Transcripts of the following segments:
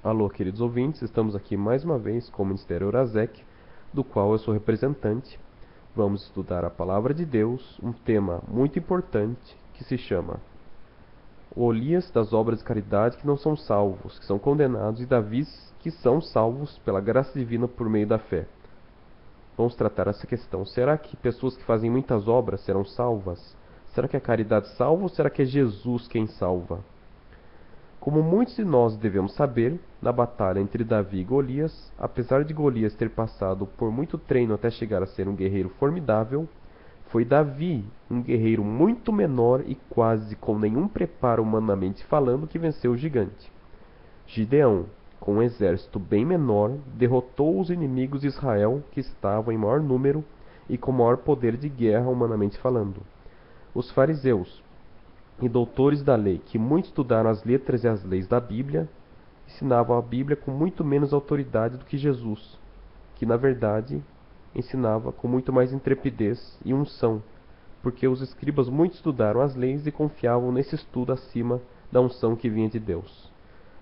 Alô, queridos ouvintes, estamos aqui mais uma vez com o Ministério Eurazec, do qual eu sou representante. Vamos estudar a Palavra de Deus, um tema muito importante que se chama Golias das obras de caridade que não são salvos, que são condenados, e Davis que são salvos pela graça divina por meio da fé. Vamos tratar essa questão. Será que pessoas que fazem muitas obras serão salvas? Será que a caridade salva ou será que é Jesus quem salva? Como muitos de nós devemos saber, na batalha entre Davi e Golias, apesar de Golias ter passado por muito treino até chegar a ser um guerreiro formidável, foi Davi, um guerreiro muito menor e quase com nenhum preparo humanamente falando, que venceu o gigante. Gideão, com um exército bem menor, derrotou os inimigos de Israel, que estavam em maior número e com maior poder de guerra humanamente falando. Os fariseus e doutores da lei, que muito estudaram as letras e as leis da Bíblia, ensinavam a Bíblia com muito menos autoridade do que Jesus, que na verdade ensinava com muito mais intrepidez e unção, porque os escribas muito estudaram as leis e confiavam nesse estudo acima da unção que vinha de Deus.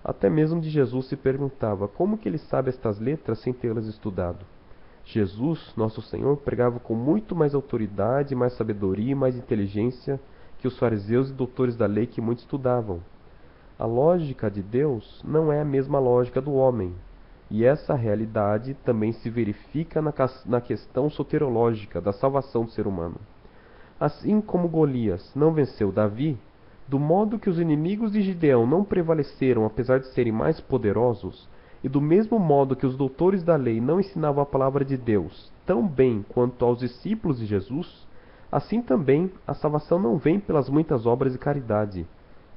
Até mesmo de Jesus se perguntava como que ele sabe estas letras sem tê-las estudado. Jesus, nosso Senhor, pregava com muito mais autoridade, mais sabedoria e mais inteligência que os fariseus e doutores da lei que muito estudavam. A lógica de Deus não é a mesma lógica do homem, e essa realidade também se verifica na questão soteriológica da salvação do ser humano. Assim como Golias não venceu Davi, do modo que os inimigos de Gideão não prevaleceram apesar de serem mais poderosos, e do mesmo modo que os doutores da lei não ensinavam a palavra de Deus tão bem quanto aos discípulos de Jesus, assim também a salvação não vem pelas muitas obras de caridade.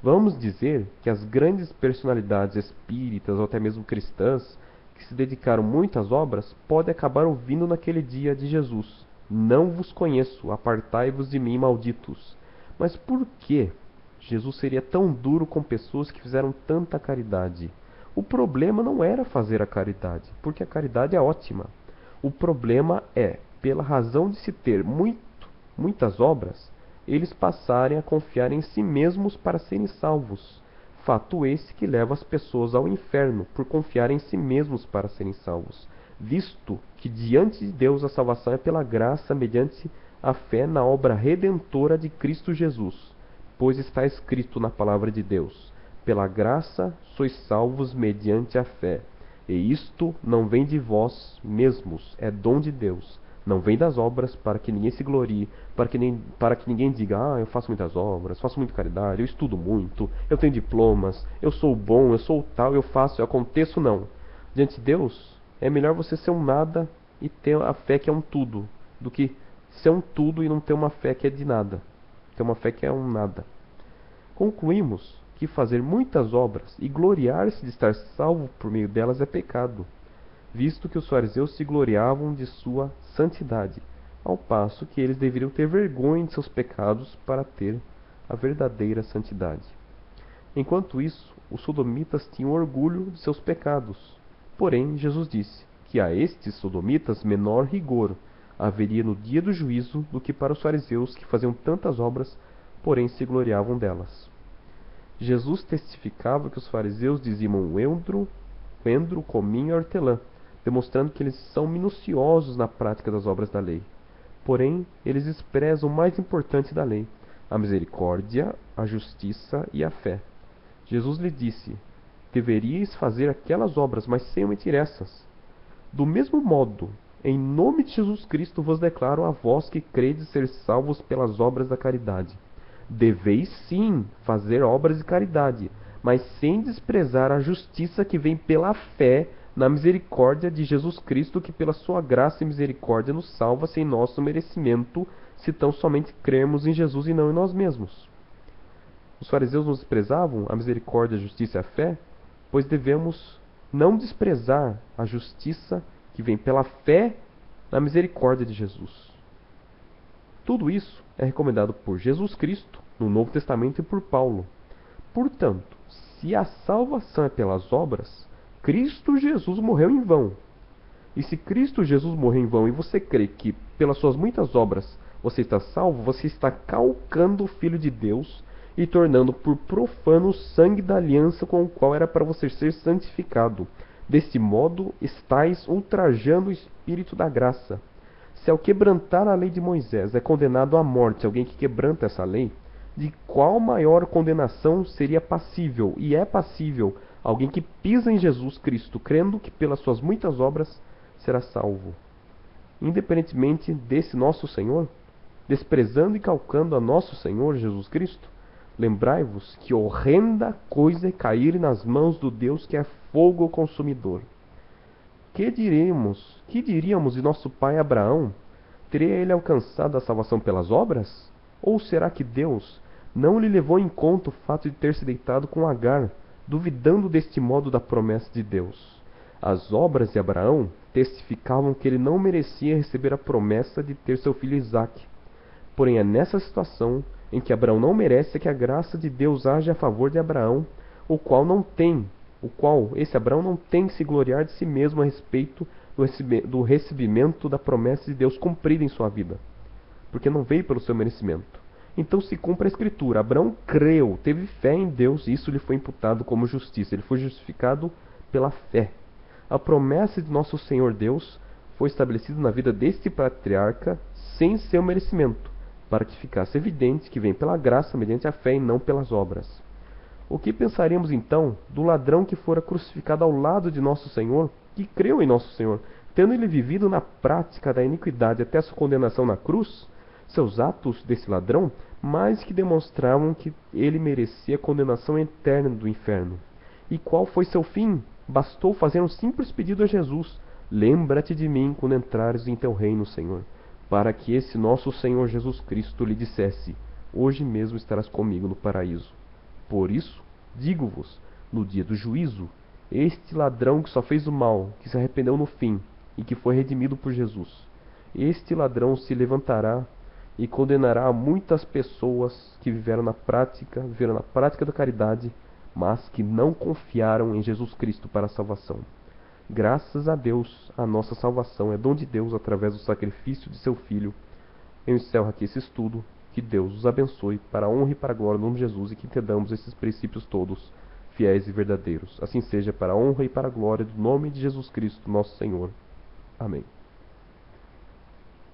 Vamos dizer que as grandes personalidades espíritas ou até mesmo cristãs que se dedicaram muito às obras podem acabar ouvindo naquele dia de Jesus: Não vos conheço, apartai-vos de mim, malditos. Mas por que Jesus seria tão duro com pessoas que fizeram tanta caridade? O problema não era fazer a caridade, porque a caridade é ótima. O problema é, pela razão de se ter muitas obras, eles passarem a confiar em si mesmos para serem salvos. Fato esse que leva as pessoas ao inferno, por confiar em si mesmos para serem salvos, visto que diante de Deus a salvação é pela graça mediante a fé na obra redentora de Cristo Jesus. Pois está escrito na palavra de Deus: Pela graça sois salvos mediante a fé. E isto não vem de vós mesmos, é dom de Deus. Não vem das obras, para que ninguém se glorie, para que ninguém diga: eu faço muitas obras, faço muita caridade, eu estudo muito, eu tenho diplomas, eu sou bom, eu sou tal, eu faço, eu aconteço. Não. Diante de Deus, é melhor você ser um nada e ter a fé que é um tudo, do que ser um tudo e não ter uma fé que é de nada. Ter uma fé que é um nada. Concluímos que fazer muitas obras e gloriar-se de estar salvo por meio delas é pecado, visto que os fariseus se gloriavam de sua santidade, ao passo que eles deveriam ter vergonha de seus pecados para ter a verdadeira santidade. Enquanto isso, os sodomitas tinham orgulho de seus pecados. Porém, Jesus disse que a estes sodomitas menor rigor haveria no dia do juízo do que para os fariseus que faziam tantas obras, porém se gloriavam delas. Jesus testificava que os fariseus diziam endro, cominho e hortelã, demonstrando que eles são minuciosos na prática das obras da lei. Porém, eles desprezam o mais importante da lei: a misericórdia, a justiça e a fé. Jesus lhe disse: Deveríeis fazer aquelas obras, mas sem omitir essas. Do mesmo modo, em nome de Jesus Cristo vos declaro a vós que credes ser salvos pelas obras da caridade. Deveis sim fazer obras de caridade, mas sem desprezar a justiça que vem pela fé na misericórdia de Jesus Cristo, que pela sua graça e misericórdia nos salva sem nosso merecimento, se tão somente crermos em Jesus e não em nós mesmos. Os fariseus não desprezavam a misericórdia, a justiça e a fé, pois devemos não desprezar a justiça que vem pela fé na misericórdia de Jesus. Tudo isso é recomendado por Jesus Cristo no Novo Testamento e por Paulo. Portanto, se a salvação é pelas obras, Cristo Jesus morreu em vão. E se Cristo Jesus morreu em vão e você crê que pelas suas muitas obras você está salvo, você está calcando o Filho de Deus e tornando por profano o sangue da aliança com o qual era para você ser santificado. Deste modo, estáis ultrajando o Espírito da graça. Se ao quebrantar a lei de Moisés é condenado à morte alguém que quebranta essa lei, de qual maior condenação seria passível, e é passível, alguém que pisa em Jesus Cristo, crendo que pelas suas muitas obras será salvo? Independentemente desse nosso Senhor, desprezando e calcando a nosso Senhor Jesus Cristo, lembrai-vos que horrenda coisa é cair nas mãos do Deus que é fogo consumidor. Que diríamos de nosso pai Abraão? Teria ele alcançado a salvação pelas obras? Ou será que Deus não lhe levou em conta o fato de ter se deitado com Agar, duvidando deste modo da promessa de Deus? As obras de Abraão testificavam que ele não merecia receber a promessa de ter seu filho Isaque. Porém, é nessa situação em que Abraão não merece que a graça de Deus age a favor de Abraão, o qual esse Abraão não tem que se gloriar de si mesmo a respeito do recebimento da promessa de Deus cumprida em sua vida, porque não veio pelo seu merecimento. Então se cumpre a Escritura: Abraão creu, teve fé em Deus, e isso lhe foi imputado como justiça. Ele foi justificado pela fé. A promessa de nosso Senhor Deus foi estabelecida na vida deste patriarca sem seu merecimento, para que ficasse evidente que vem pela graça mediante a fé e não pelas obras. O que pensaríamos então do ladrão que fora crucificado ao lado de nosso Senhor, que creu em nosso Senhor, tendo ele vivido na prática da iniquidade até sua condenação na cruz? Seus atos desse ladrão mais que demonstravam que ele merecia a condenação eterna do inferno. E qual foi seu fim? Bastou fazer um simples pedido a Jesus: lembra-te de mim quando entrares em teu reino, Senhor, para que esse nosso Senhor Jesus Cristo lhe dissesse: hoje mesmo estarás comigo no paraíso. Por isso, digo-vos, no dia do juízo, este ladrão que só fez o mal, que se arrependeu no fim e que foi redimido por Jesus, este ladrão se levantará e condenará a muitas pessoas que viveram na prática da caridade, mas que não confiaram em Jesus Cristo para a salvação. Graças a Deus, a nossa salvação é dom de Deus através do sacrifício de seu Filho. Eu encerro aqui esse estudo. Que Deus os abençoe para a honra e para a glória do nome de Jesus, e que entendamos esses princípios todos fiéis e verdadeiros. Assim seja, para a honra e para a glória do nome de Jesus Cristo, nosso Senhor. Amém.